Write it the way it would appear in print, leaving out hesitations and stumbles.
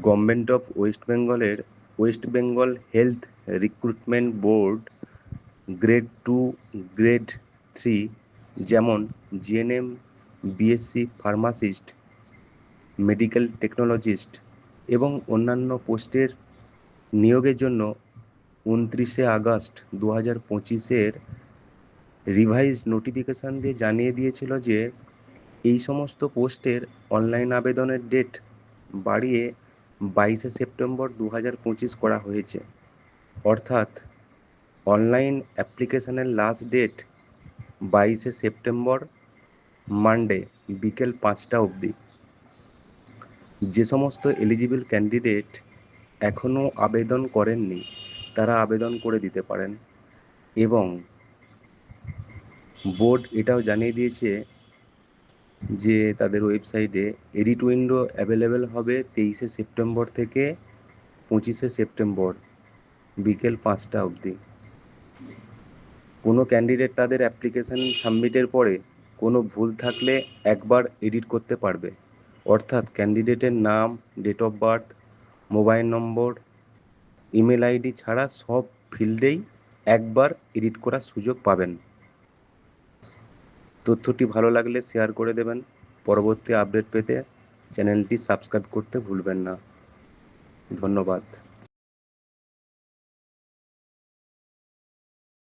Government of West বেঙ্গলের West Bengal health recruitment board grade 2, grade 3 যেমন GNM, BSc pharmacist, medical technologist এবং অন্যান্য পোস্টের নিয়োগের জন্য 29 আগস্ট 2025-এর রিভাইজড নোটিফিকেশান দিয়ে জানিয়ে দিয়েছিল যে এই সমস্ত পোস্টের অনলাইন আবেদনের ডেট বাড়িয়ে 22 সেপ্টেম্বর 2025 করা হয়েছে। অর্থাৎ অনলাইন অ্যাপ্লিকেশনের লাস্ট ডেট 22 সেপ্টেম্বর, মানডে বিকেল 5টা অবধি। যে সমস্ত এলিজিবল ক্যান্ডিডেট এখনও আবেদন করেননি তারা আবেদন করে দিতে পারেন। এবং বোর্ড এটাও জানিয়ে দিয়েছে যে তাদের ওয়েবসাইটে এডিট উইন্ডো অ্যাভেলেবেল হবে 23 সেপ্টেম্বর থেকে 25 সেপ্টেম্বর বিকেল 5টা অবধি। কোনো ক্যান্ডিডেট তাদের অ্যাপ্লিকেশান সাবমিটের পরে কোনো ভুল থাকলে একবার এডিট করতে পারবে। অর্থাৎ ক্যান্ডিডেটের নাম, date of birth, mobile number, email ID ছাড়া সব ফিল্ডেই একবার এডিট করার সুযোগ পাবেন। তথ্যটি ভালো লাগলে শেয়ার করে দেবেন। পরবর্তী আপডেট পেতে চ্যানেলটি সাবস্ক্রাইব করতে ভুলবেন না। ধন্যবাদ।